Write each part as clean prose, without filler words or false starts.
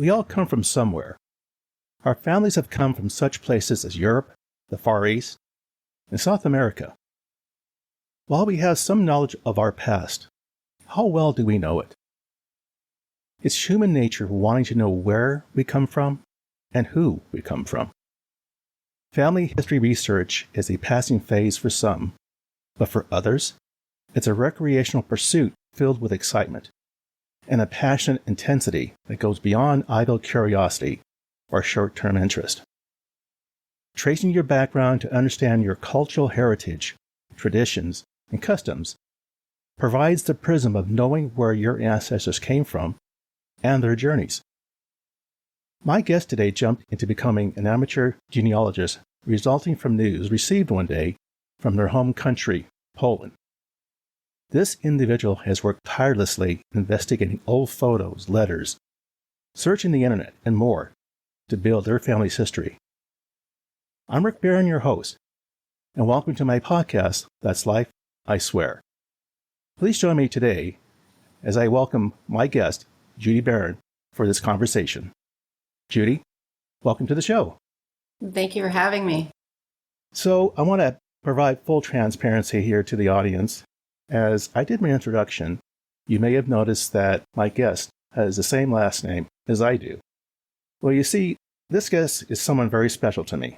we all come from somewhere. Our families have come from such places as Europe, the Far East, and South America. While we have some knowledge of our past, how well do we know it? It's human nature wanting to know where we come from and who we come from. Family history research is a passing phase for some, but for others, it's a recreational pursuit filled with excitement and a passionate intensity that goes beyond idle curiosity or short-term interest. Tracing your background to understand your cultural heritage, traditions, and customs provides the prism of knowing where your ancestors came from and their journeys. My guest today jumped into becoming an amateur genealogist resulting from news received one day from their home country, Poland. This individual has worked tirelessly investigating old photos, letters, searching the internet, and more to build their family's history. I'm Rick Barron, your host, and welcome to my podcast, That's Life, I Swear. Please join me today as I welcome my guest, Judy Barron, for this conversation. Judy, welcome to the show. Thank you for having me. So I want to provide full transparency here to the audience. As I did my introduction, you may have noticed that my guest has the same last name as I do. Well, you see, this guest is someone very special to me.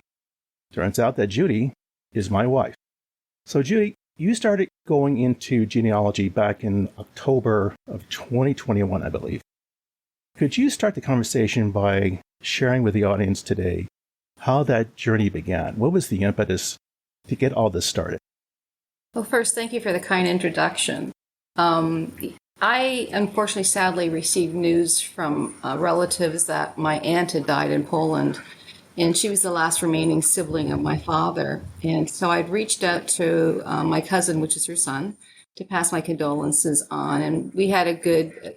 Turns out that Judy is my wife. So Judy, you started going into genealogy back in October of 2021, I believe. Could you start the conversation by sharing with the audience today how that journey began? What was the impetus to get all this started? Well, first, thank you for the kind introduction. I unfortunately, sadly, received news from relatives that my aunt had died in Poland, and she was the last remaining sibling of my father. And so I'd reached out to my cousin, which is her son, to pass my condolences on. And we had a good,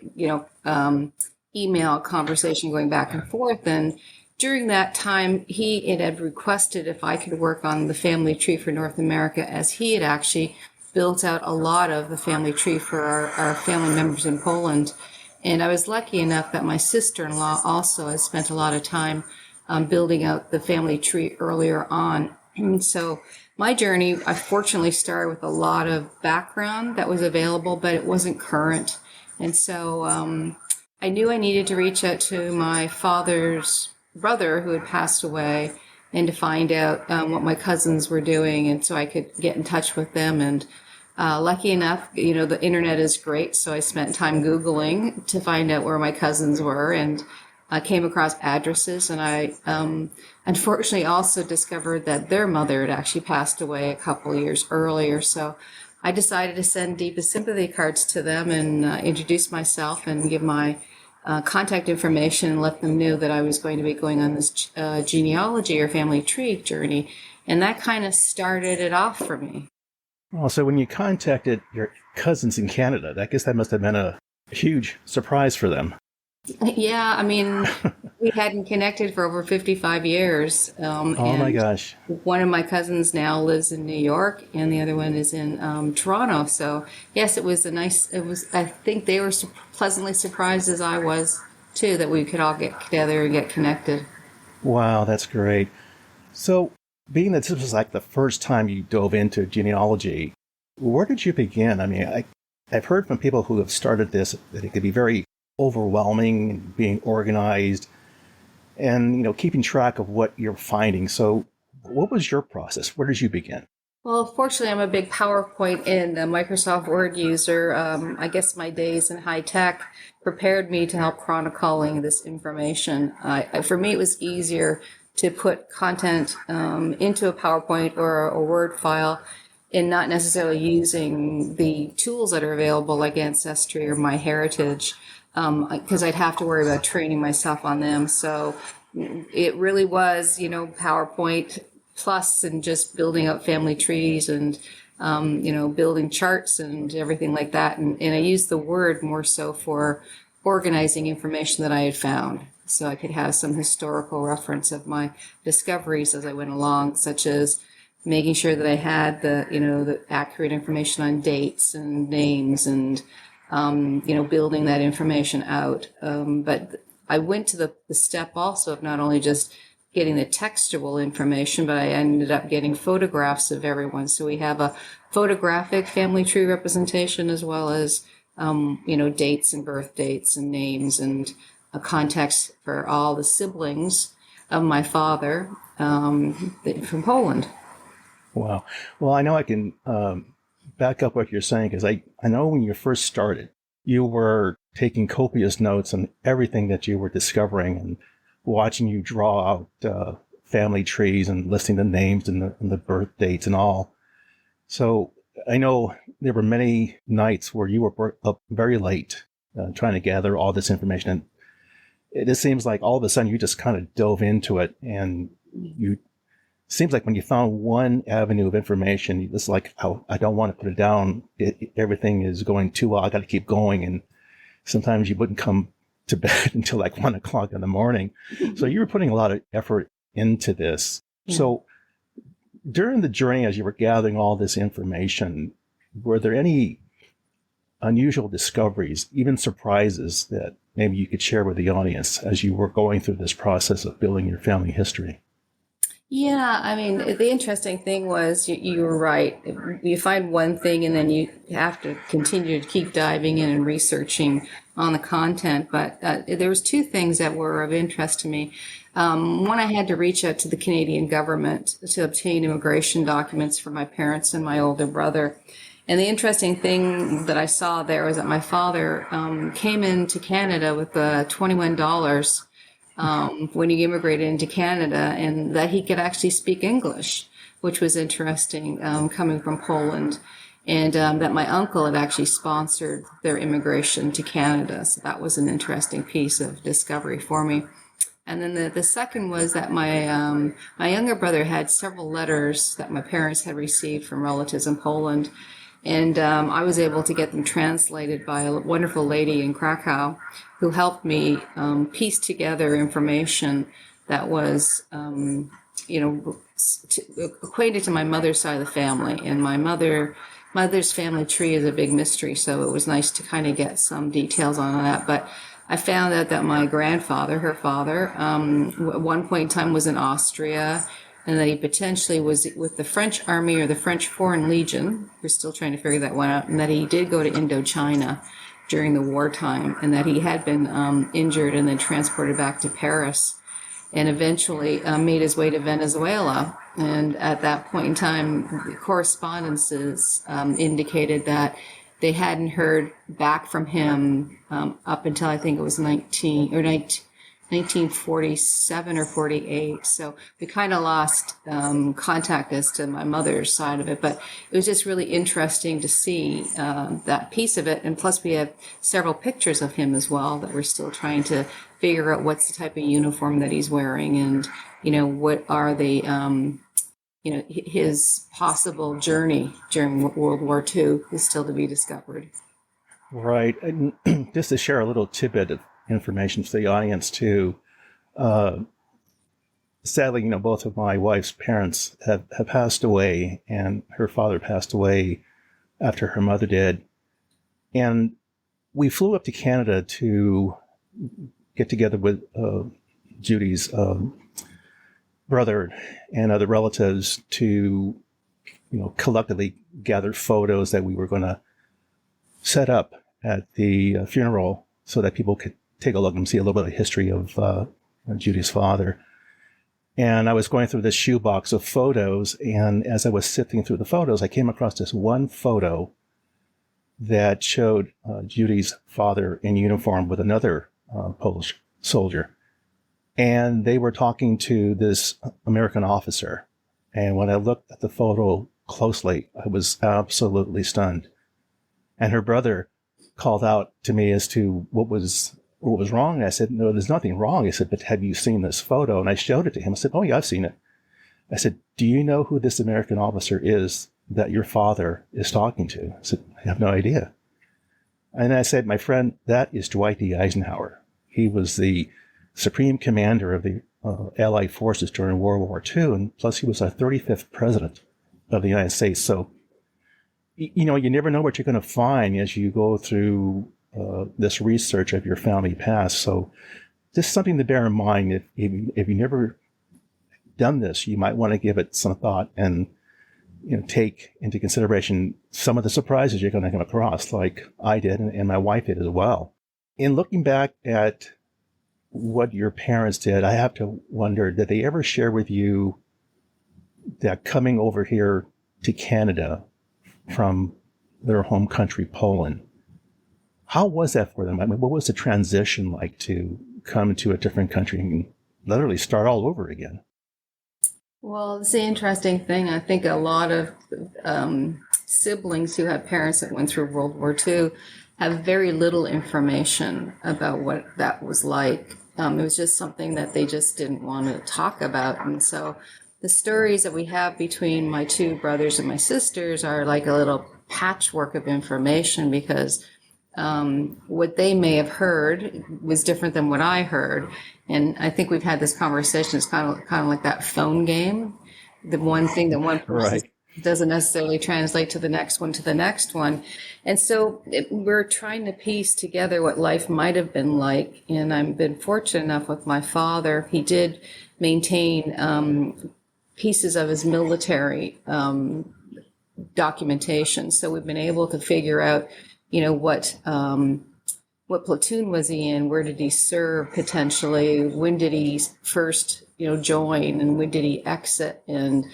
email conversation going back and forth. And during that time, it had requested if I could work on the family tree for North America, as he had actually built out a lot of the family tree for our family members in Poland. And I was lucky enough that my sister-in-law also has spent a lot of time building out the family tree earlier on. And so my journey, I fortunately started with a lot of background that was available, but it wasn't current. And so I knew I needed to reach out to my father's brother who had passed away and to find out what my cousins were doing, and so I could get in touch with them. And lucky enough, the internet is great, so I spent time Googling to find out where my cousins were, and I came across addresses, and I unfortunately also discovered that their mother had actually passed away a couple of years earlier. So I decided to send deepest sympathy cards to them and introduce myself and give my contact information and let them know that I was going to be going on this genealogy or family tree journey. And that kind of started it off for me. Well, so when you contacted your cousins in Canada, I guess that must have been a huge surprise for them. Yeah, I mean, we hadn't connected for over 55 years. Oh my gosh. One of my cousins now lives in New York and the other one is in Toronto. So yes, I think they were pleasantly surprised as I was too, that we could all get together and get connected. Wow, that's great. So being that this was like the first time you dove into genealogy, where did you begin? I mean, I've heard from people who have started this that it could be very overwhelming and being organized and, keeping track of what you're finding. So what was your process? Where did you begin? Well, fortunately, I'm a big PowerPoint and a Microsoft Word user. I guess my days in high tech prepared me to help chronicling this information. For me, it was easier to put content into a PowerPoint or a Word file and not necessarily using the tools that are available like Ancestry or MyHeritage, because I'd have to worry about training myself on them. So it really was, PowerPoint plus and just building up family trees and, building charts and everything like that. And I used the Word more so for organizing information that I had found, so I could have some historical reference of my discoveries as I went along, such as making sure that I had the accurate information on dates and names and, building that information out. But I went to the step also of not only just getting the textual information, but I ended up getting photographs of everyone. So we have a photographic family tree representation as well as, dates and birth dates and names and a context for all the siblings of my father from Poland. Wow. Well, I know I can back up what you're saying, because I know when you first started, you were taking copious notes on everything that you were discovering and watching you draw out family trees and listing the names and the birth dates and all. So I know there were many nights where you were up very late trying to gather all this information. And it just seems like all of a sudden you just kind of dove into it, and you seems like when you found one avenue of information, it's like, oh, I don't want to put it down. Everything is going too well. I got to keep going. And sometimes you wouldn't come to bed until like 1 o'clock in the morning. So you were putting a lot of effort into this. Yeah. So during the journey, as you were gathering all this information, were there any unusual discoveries, even surprises, that maybe you could share with the audience as you were going through this process of building your family history? Yeah, I mean, the interesting thing was you were right. You find one thing and then you have to continue to keep diving in and researching on the content. But there was two things that were of interest to me. One, I had to reach out to the Canadian government to obtain immigration documents for my parents and my older brother. And the interesting thing that I saw there was that my father came into Canada with $21 when he immigrated into Canada, and that he could actually speak English, which was interesting, coming from Poland, and that my uncle had actually sponsored their immigration to Canada. So that was an interesting piece of discovery for me. And then the second was that my younger brother had several letters that my parents had received from relatives in Poland. And I was able to get them translated by a wonderful lady in Krakow who helped me piece together information that was, acquainted to my mother's side of the family. And my mother's family tree is a big mystery, so it was nice to kind of get some details on that. But I found out that my grandfather, her father, at one point in time was in Austria, and that he potentially was with the French Army or the French Foreign Legion. We're still trying to figure that one out. And that he did go to Indochina during the wartime, and that he had been injured and then transported back to Paris, and eventually made his way to Venezuela. And at that point in time, the correspondences indicated that they hadn't heard back from him up until I think it was 1947 or 48. So we kind of lost contact as to my mother's side of it, but it was just really interesting to see that piece of it. And plus we have several pictures of him as well that we're still trying to figure out what's the type of uniform that he's wearing, and, what are the, his possible journey during World War II is still to be discovered. Right. And just to share a little tidbit of information to the audience too. Sadly, both of my wife's parents have passed away, and her father passed away after her mother did. And we flew up to Canada to get together with Judy's brother and other relatives to, collectively gather photos that we were going to set up at the funeral so that people could take a look and see a little bit of history of Judy's father. And I was going through this shoebox of photos, and as I was sifting through the photos, I came across this one photo that showed Judy's father in uniform with another Polish soldier. And they were talking to this American officer. And when I looked at the photo closely, I was absolutely stunned. And her brother called out to me as to what was wrong. And I said, no, there's nothing wrong. He said, but have you seen this photo? And I showed it to him. I said, oh yeah, I've seen it. I said, do you know who this American officer is that your father is talking to? I said, I have no idea. And I said, my friend, that is Dwight D. Eisenhower. He was the supreme commander of the Allied forces during World War II. And plus he was our 35th president of the United States. So, you never know what you're going to find as you go through this research of your family past. So just something to bear in mind. If you never done this, you might want to give it some thought and take into consideration some of the surprises you're going to come across, like I did and my wife did as well. In looking back at what your parents did, I have to wonder, did they ever share with you that coming over here to Canada from their home country, Poland, how was that for them? I mean, what was the transition like to come to a different country and literally start all over again? Well, it's the interesting thing. I think a lot of siblings who have parents that went through World War II have very little information about what that was like. It was just something that they just didn't want to talk about. And so the stories that we have between my two brothers and my sisters are like a little patchwork of information, because what they may have heard was different than what I heard. And I think we've had this conversation. It's kind of like that phone game. The one thing that one person doesn't necessarily translate to the next one. And so we're trying to piece together what life might have been like. And I've been fortunate enough with my father. He did maintain pieces of his military documentation. So we've been able to figure out, what platoon was he in? Where did he serve potentially? When did he first, join? And when did he exit? And,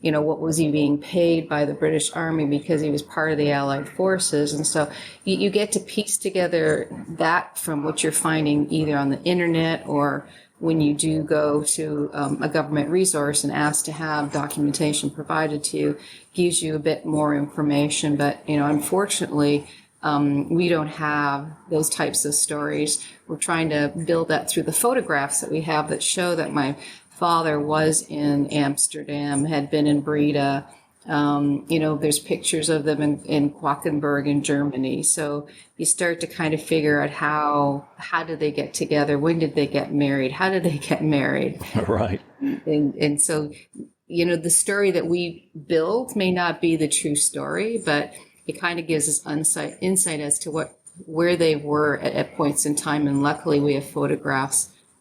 what was he being paid by the British Army because he was part of the Allied forces? And so you get to piece together that from what you're finding either on the internet, or when you do go to a government resource and ask to have documentation provided to you, gives you a bit more information. But, unfortunately, we don't have those types of stories. We're trying to build that through the photographs that we have that show that my father was in Amsterdam, had been in Breda. There's pictures of them in Quakenberg in Germany. So you start to kind of figure out how did they get together? When did they get married? How did they get married? Right. And so, the story that we build may not be the true story, but it kind of gives us insight as to where they were at points in time. And luckily we have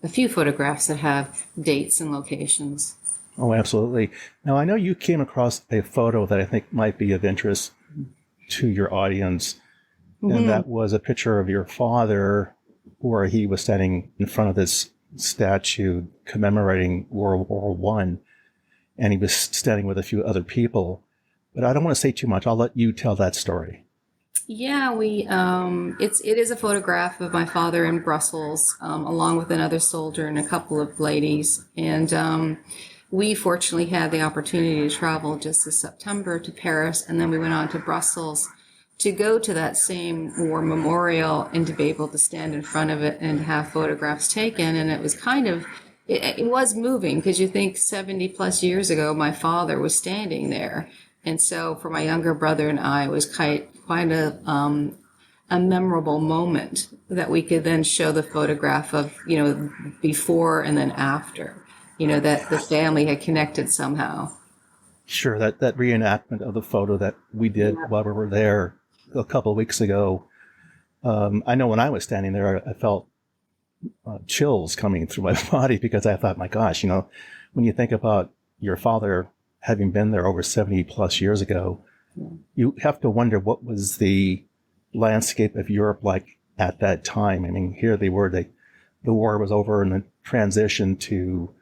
a few photographs that have dates and locations. Oh, absolutely. Now, I know you came across a photo that I think might be of interest to your audience. Mm-hmm. And that was a picture of your father where he was standing in front of this statue commemorating World War I. And he was standing with a few other people. But I don't want to say too much. I'll let you tell that story. Yeah, it is a photograph of my father in Brussels, along with another soldier and a couple of ladies. And we fortunately had the opportunity to travel just this September to Paris, and then we went on to Brussels to go to that same war memorial and to be able to stand in front of it and have photographs taken. And it was it was moving, because you think 70 plus years ago, my father was standing there. And so for my younger brother and I, it was quite a memorable moment that we could then show the photograph of, before and then after, that the family had connected somehow. Sure. That reenactment of the photo that we did while we were there a couple of weeks ago. I know when I was standing there, I felt chills coming through my body, because I thought, my gosh, when you think about your father having been there over 70 plus years ago, you have to wonder what was the landscape of Europe like at that time. I mean, here they were, the war was over, and the transition to,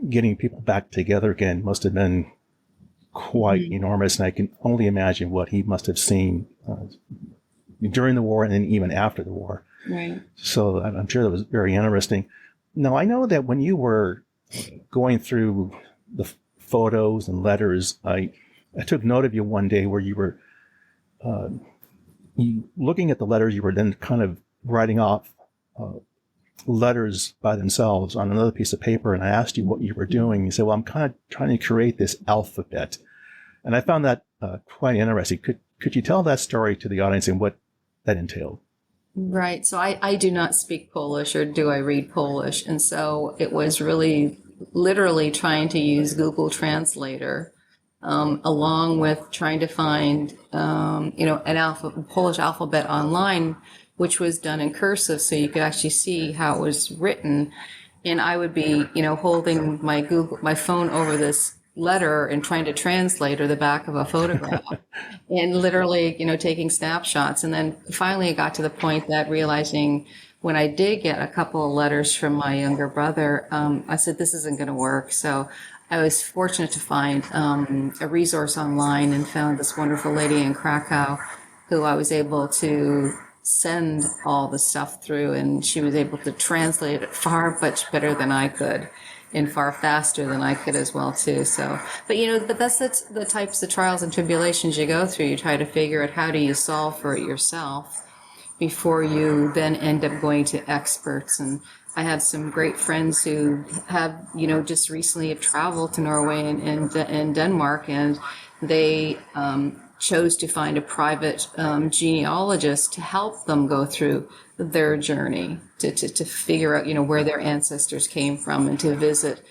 getting people back together again must have been quite enormous. And I can only imagine what he must have seen during the war and then even after the war. Right. So I'm sure that was very interesting. Now, I know that when you were going through the photos and letters, I took note of you one day where you were looking at the letters. You were then kind of writing off letters by themselves on another piece of paper, and I asked you what you were doing. You said, well, I'm kind of trying to create this alphabet. And I found that quite interesting. Could you tell that story to the audience and what that entailed? Right. So I do not speak Polish, or do I read Polish? And so it was really literally trying to use Google Translator, along with trying to find, an Polish alphabet online, which was done in cursive, so you could actually see how it was written. And I would be, holding my phone over this letter and trying to translate, or the back of a photograph, and literally, taking snapshots. And then finally it got to the point that, realizing when I did get a couple of letters from my younger brother, I said, this isn't going to work. So I was fortunate to find a resource online, and found this wonderful lady in Krakow who I was able to send all the stuff through, and she was able to translate it far much better than I could, and far faster than I could as well too. So, but that's the types of trials and tribulations you go through. You try to figure out, how do you solve for it yourself before you then end up going to experts. And I have some great friends who have, just recently have traveled to Norway and Denmark, and they chose to find a private genealogist to help them go through their journey, to figure out, where their ancestors came from, and to visit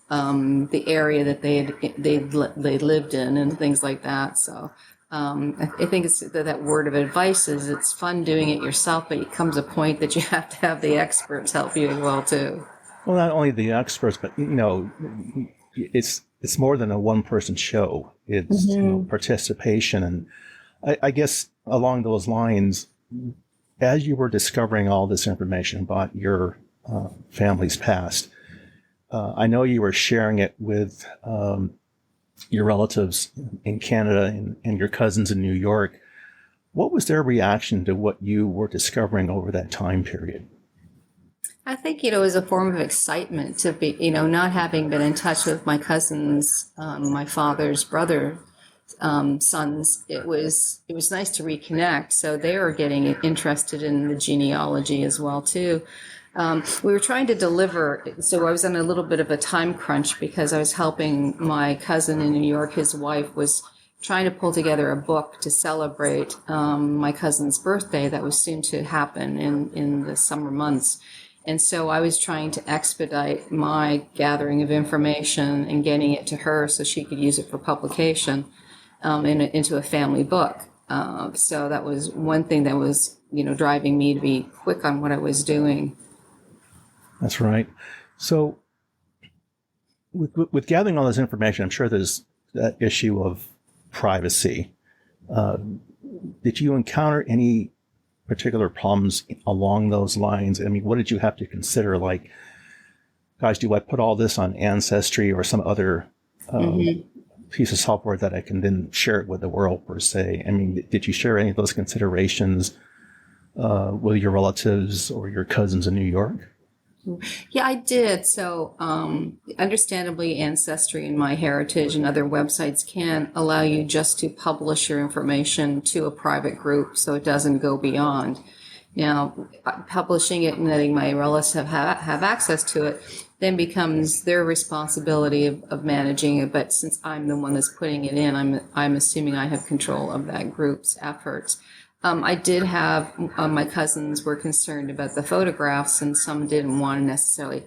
the area that they lived in, and things like that. So I think it's that word of advice is, it's fun doing it yourself, but it comes a point that you have to have the experts help you as well too. Well, not only the experts, but it's more than a one-person show. It's participation, and I guess along those lines, as you were discovering all this information about your family's past, I know you were sharing it with your relatives in Canada and your cousins in New York. What was their reaction to what you were discovering over that time period? I think, it was a form of excitement to be, not having been in touch with my cousins, my father's brother, sons. It was nice to reconnect. So they were getting interested in the genealogy as well too. We were trying to deliver, so I was on a little bit of a time crunch, because I was helping my cousin in New York. His wife was trying to pull together a book to celebrate my cousin's birthday that was soon to happen in the summer months. And so I was trying to expedite my gathering of information and getting it to her so she could use it for publication into a family book. So that was one thing that was, driving me to be quick on what I was doing. That's right. So with gathering all this information, I'm sure there's that issue of privacy. Did you encounter any particular problems along those lines? I mean, what did you have to consider? Like, guys, do I put all this on Ancestry or some other piece of software that I can then share it with the world, per se? I mean, did you share any of those considerations with your relatives or your cousins in New York? Yeah, I did. So, understandably, Ancestry and MyHeritage and other websites can allow you just to publish your information to a private group, so it doesn't go beyond. Now, publishing it and letting my relatives have access to it then becomes their responsibility of managing it. But since I'm the one that's putting it in, I'm assuming I have control of that group's efforts. I did have, my cousins were concerned about the photographs, and some didn't want to necessarily.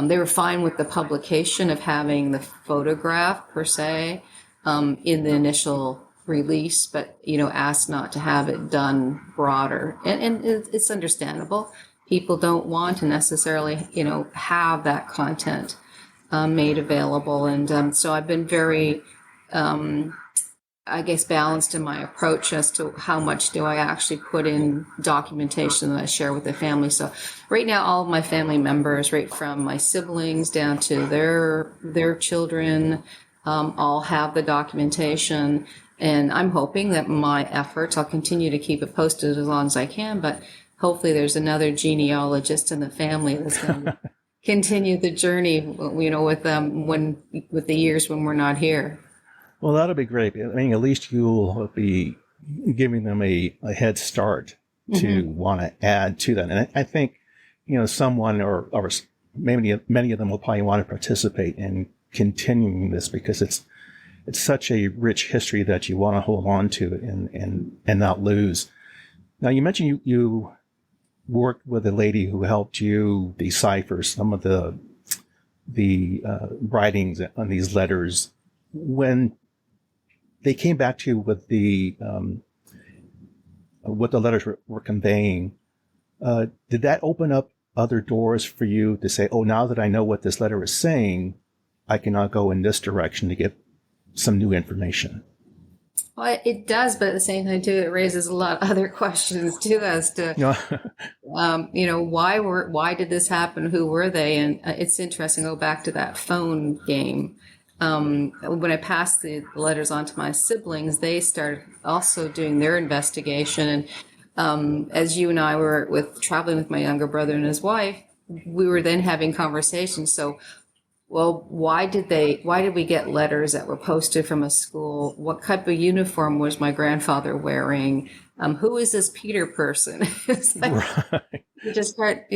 They were fine with the publication of having the photograph per se in the initial release, but, asked not to have it done broader. And it's understandable. People don't want to necessarily, have that content made available. And so I've been very balanced in my approach as to how much do I actually put in documentation that I share with the family. So right now, all of my family members, right from my siblings down to their children, all have the documentation. And I'm hoping that my efforts, I'll continue to keep it posted as long as I can, but hopefully there's another genealogist in the family that's going to continue the journey, with them with the years when we're not here. Well, that'll be great. I mean, at least you'll be giving them a head start to want to add to that. And I think, someone or maybe many of them will probably want to participate in continuing this, because it's such a rich history that you want to hold on to and not lose. Now, you mentioned you worked with a lady who helped you decipher some of the writings on these letters. When they came back to you with what the letters were conveying, Did that open up other doors for you to say, oh, now that I know what this letter is saying, I can now go in this direction to get some new information? Well, it does, but at the same time, too, it raises a lot of other questions too as to, You why did this happen? Who were they? And it's interesting. Go back to that phone game. When I passed the letters on to my siblings, they started also doing their investigation. And as you and I were traveling with my younger brother and his wife, we were then having conversations. So, well, why did we get letters that were posted from a school? What type of uniform was my grandfather wearing? Who is this Peter person? It's like, right. you just start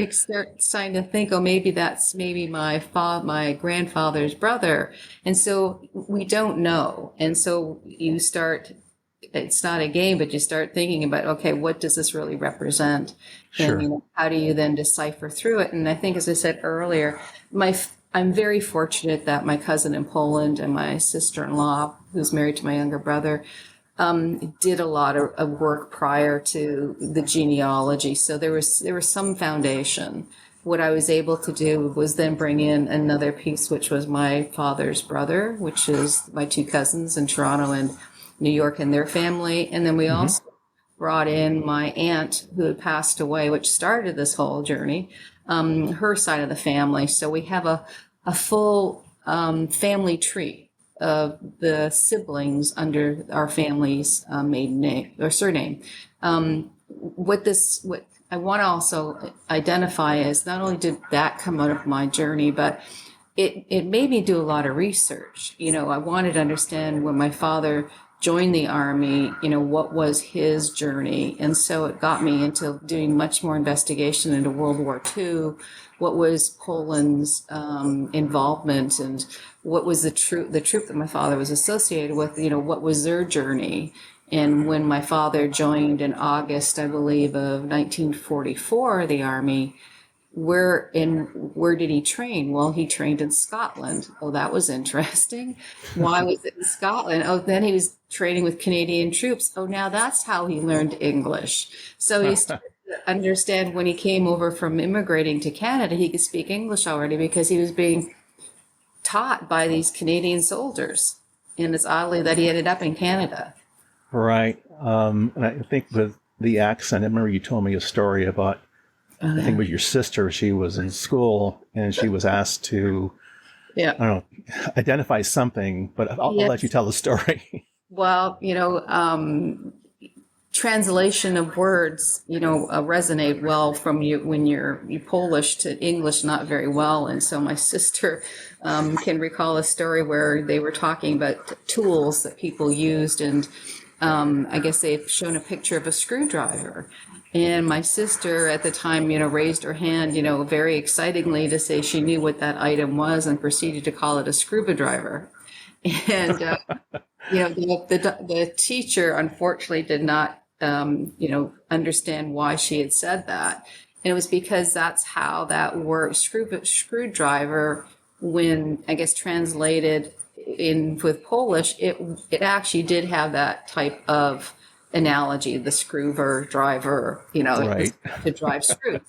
starting to think, oh, that's my grandfather's brother. And so we don't know. And so it's not a game, but you start thinking about, okay, what does this really represent? Sure. And how do you then decipher through it? And I think, as I said earlier, I'm very fortunate that my cousin in Poland and my sister-in-law, who's married to my younger brother, did a lot of work prior to the genealogy. So there was some foundation. What I was able to do was then bring in another piece, which was my father's brother, which is my two cousins in Toronto and New York and their family. And then we also brought in my aunt who had passed away, which started this whole journey, her side of the family. So we have a full family tree of the siblings under our family's maiden name or surname. What I want to also identify is not only did that come out of my journey, but it made me do a lot of research. I wanted to understand when my father joined the Army, what was his journey. And so it got me into doing much more investigation into World War II. What was Poland's involvement, and what was the troop that my father was associated with, what was their journey. And when my father joined in August, I believe, of 1944, the Army, where did he train? Well, he trained in Scotland. Oh, that was interesting. Why was it in Scotland? Oh, then he was training with Canadian troops. Oh, now that's how he learned English. So he started to understand when he came over from immigrating to Canada, he could speak English already because he was being taught by these Canadian soldiers. And it's oddly that he ended up in Canada. Right. And I think with the accent, I remember you told me a story about, I think it was your sister. She was in school and she was asked to, I don't know, identify something, but I'll let you tell the story. Well, translation of words, resonate well from you when you're Polish to English, not very well. And so my sister can recall a story where they were talking about tools that people used. And I guess they've shown a picture of a screwdriver. And my sister at the time, raised her hand, very excitingly to say she knew what that item was and proceeded to call it a screwdriver. And, the teacher unfortunately did not, understand why she had said that. And it was because that's how that word screwdriver, when I guess translated with Polish, it actually did have that type of analogy, the driver, Right. to drive screws.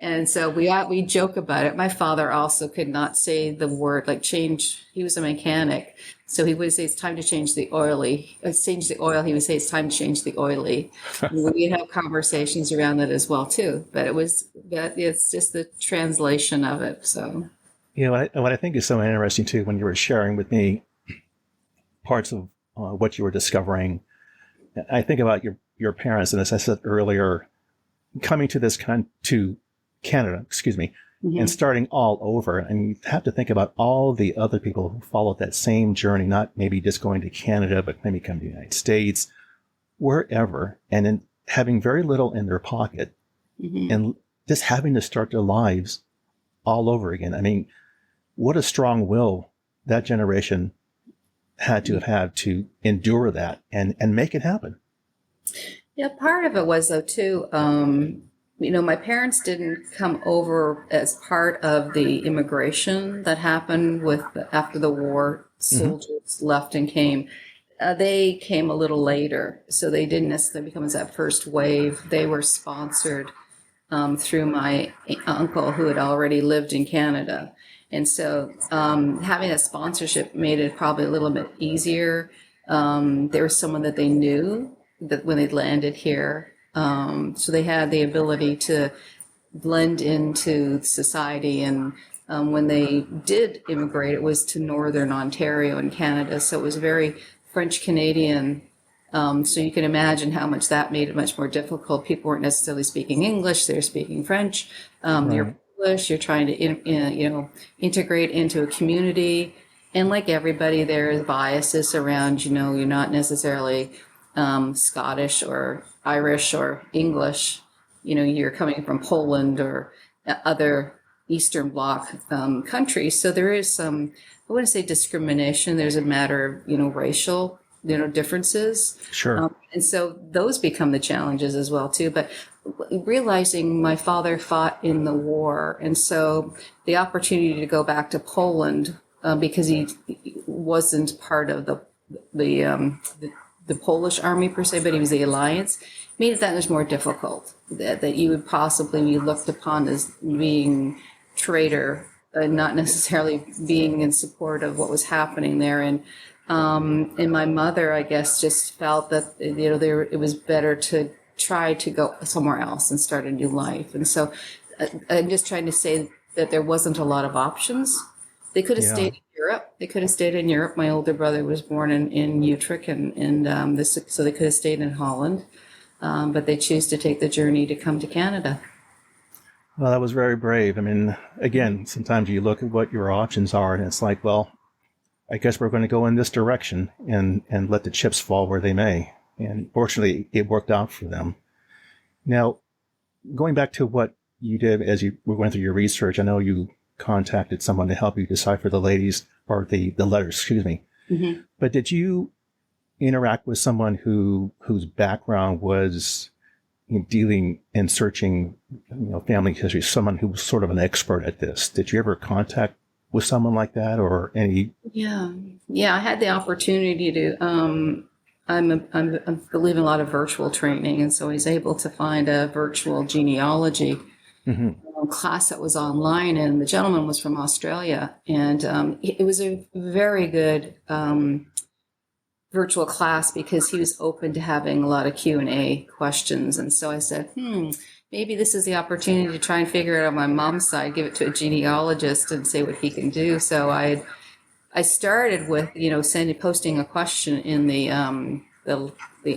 And so we joke about it. My father also could not say the word like change. He was a mechanic. So he would say it's time to change the oily. Change the oil. He would say it's time to change the oily. We'd have conversations around that as well too. But it's just the translation of it. So what I think is so interesting too, when you were sharing with me parts of what you were discovering, I think about your parents, and as I said earlier, coming to to Canada, and starting all over. And you have to think about all the other people who followed that same journey, not maybe just going to Canada, but maybe coming to the United States, wherever, and then having very little in their pocket and just having to start their lives all over again. I mean, what a strong will that generation had to have had to endure that and make it happen. Yeah, part of it was though too, my parents didn't come over as part of the immigration that happened after the war. Soldiers left and came. They came a little later, so they didn't necessarily become as that first wave. They were sponsored through my uncle who had already lived in Canada. And so having that sponsorship made it probably a little bit easier. There was someone that they knew that when they landed here. So they had the ability to blend into society. And when they did immigrate, it was to northern Ontario in Canada. So it was very French Canadian. So you can imagine how much that made it much more difficult. People weren't necessarily speaking English; they were speaking French. You're English. You're trying to, integrate into a community, and like everybody, there's biases around. You're not necessarily Scottish or Irish or English. You're coming from Poland or other Eastern Bloc countries. So there is some, I wouldn't say discrimination. There's a matter of, racial, differences. Sure. And so those become the challenges as well, too. But realizing my father fought in the war. And so the opportunity to go back to Poland, because he wasn't part of the Polish army per se, but he was the alliance, made it that much more difficult. That you would possibly be looked upon as being traitor, not necessarily being in support of what was happening there. And my mother, I guess, just felt that it was better to try to go somewhere else and start a new life. And so I'm just trying to say that there wasn't a lot of options. They could have stayed in Europe. They could have stayed in Europe. My older brother was born in Utrecht, so they could have stayed in Holland. But they choose to take the journey to come to Canada. Well, that was very brave. I mean, again, sometimes you look at what your options are, and it's like, well, I guess we're going to go in this direction and let the chips fall where they may. And fortunately, it worked out for them. Now, going back to what you did as you were going through your research, I know you contacted someone to help you decipher the letters, excuse me. Mm-hmm. But did you interact with someone whose background was dealing and searching, family history, someone who was sort of an expert at this? Did you ever contact with someone like that or any? Yeah. I had the opportunity to. I believe in a lot of virtual training, and so I was able to find a virtual genealogy class that was online, and the gentleman was from Australia, and it was a very good virtual class because he was open to having a lot of Q&A questions. And so I said, maybe this is the opportunity to try and figure it out on my mom's side, give it to a genealogist and see what he can do. So I started with, posting a question in the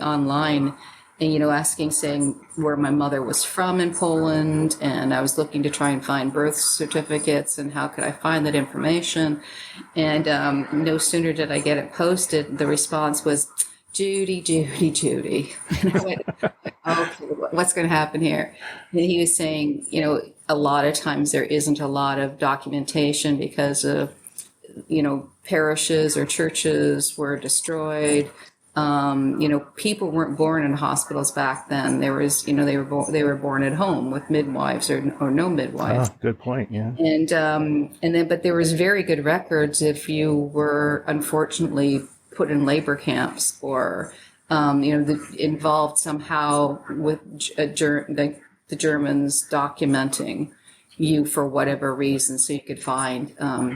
online and, asking, saying where my mother was from in Poland. And I was looking to try and find birth certificates and how could I find that information. And no sooner did I get it posted, the response was, Judy, Judy, Judy. And I went, okay, what's going to happen here? And he was saying, a lot of times there isn't a lot of documentation because of, parishes or churches were destroyed. People weren't born in hospitals back then. There was, they were born at home with midwives or no midwives. Oh, good point. Yeah. But there was very good records if you were unfortunately put in labor camps or, involved somehow with the Germans documenting you for whatever reason, so you could find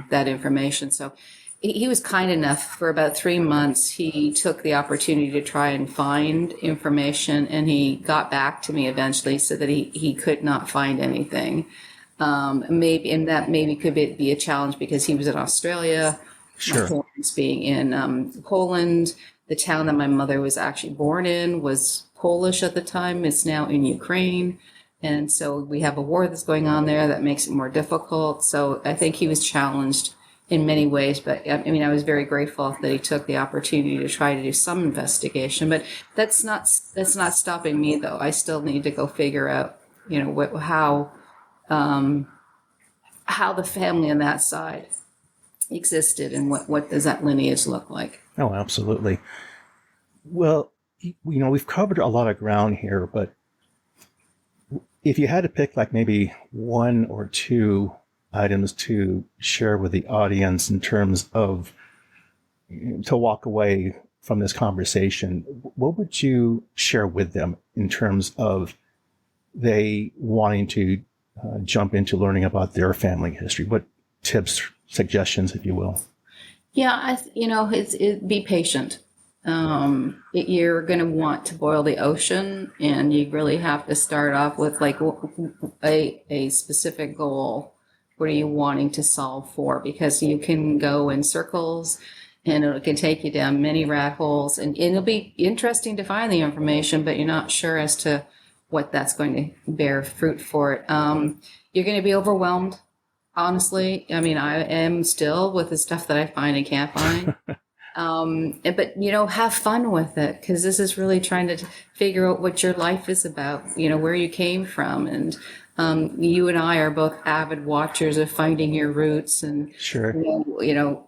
that information. So he was kind enough. For about 3 months, he took the opportunity to try and find information, and he got back to me eventually, said that he could not find anything. Maybe could be a challenge because he was in Australia. Sure. My parents being in Poland. The town that my mother was actually born in was Polish at the time. It's now in Ukraine. And so we have a war that's going on there that makes it more difficult. So I think he was challenged in many ways, but I was very grateful that he took the opportunity to try to do some investigation. But that's not stopping me, though. I still need to go figure out, how the family on that side existed and what does that lineage look like. Oh, absolutely. Well, we've covered a lot of ground here, but if you had to pick like maybe one or two items to share with the audience in terms of to walk away from this conversation, what would you share with them in terms of they wanting to jump into learning about their family history? What tips, suggestions, if you will? Yeah, be patient. You're going to want to boil the ocean, and you really have to start off with like a specific goal. What are you wanting to solve for? Because you can go in circles, and it can take you down many rat holes, and it'll be interesting to find the information, but you're not sure as to what that's going to bear fruit for it. You're going to be overwhelmed. Honestly, I mean, I am still with the stuff that I find and can't find. But, have fun with it, because this is really trying to figure out what your life is about, where you came from. And you and I are both avid watchers of Finding Your Roots and, Sure.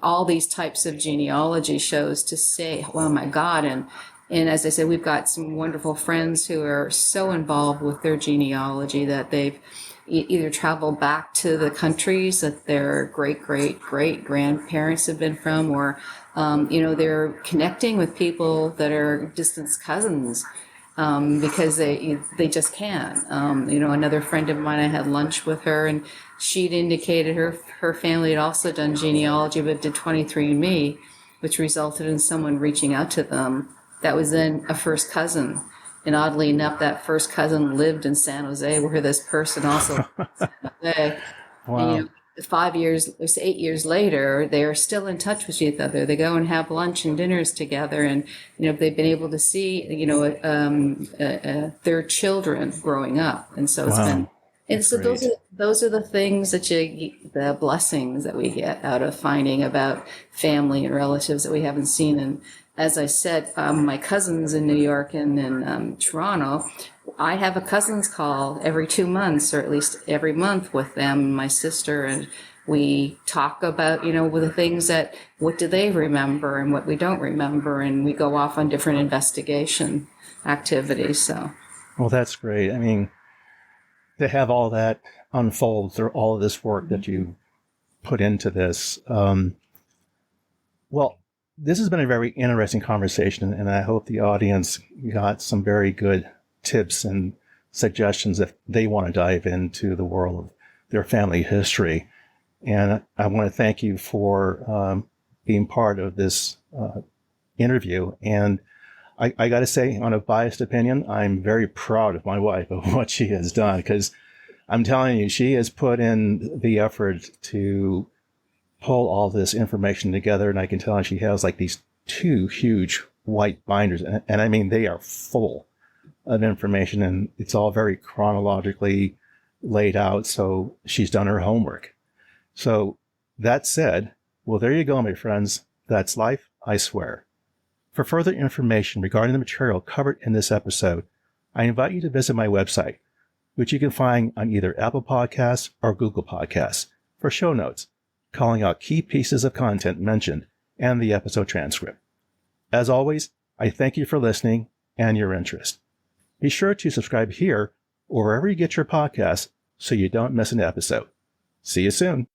All these types of genealogy shows to say, well, my God. And as I said, we've got some wonderful friends who are so involved with their genealogy that they've either travel back to the countries that their great grandparents have been from, or they're connecting with people that are distant cousins, because they just can. Another friend of mine, I had lunch with her, and she'd indicated her family had also done genealogy, but did 23andMe, which resulted in someone reaching out to them that was then a first cousin. And oddly enough, that first cousin lived in San Jose, where this person also lived in San Jose. Wow. And, 8 years later, they're still in touch with each other. They go and have lunch and dinners together, and they've been able to see their children growing up. And so it's been. And so those are the things the blessings that we get out of finding about family and relatives that we haven't seen. And as I said, my cousins in New York and in Toronto, I have a cousins call every 2 months, or at least every month, with them, my sister, and we talk about, with the things that, what do they remember and what we don't remember, and we go off on different investigation activities. So, well, that's great. I mean, to have all that unfold through all of this work that you put into this, well, this has been a very interesting conversation, and I hope the audience got some very good tips and suggestions if they want to dive into the world of their family history. And I want to thank you for being part of this interview. And I got to say, on a biased opinion, I'm very proud of my wife of what she has done, because I'm telling you, she has put in the effort to pull all this information together. And I can tell she has like these 2 huge white binders. And I mean, they are full of information, and it's all very chronologically laid out. So she's done her homework. So that said, well, there you go, my friends. That's life, I swear. For further information regarding the material covered in this episode, I invite you to visit my website, which you can find on either Apple Podcasts or Google Podcasts, for show notes, calling out key pieces of content mentioned, and the episode transcript. As always, I thank you for listening and your interest. Be sure to subscribe here or wherever you get your podcasts so you don't miss an episode. See you soon.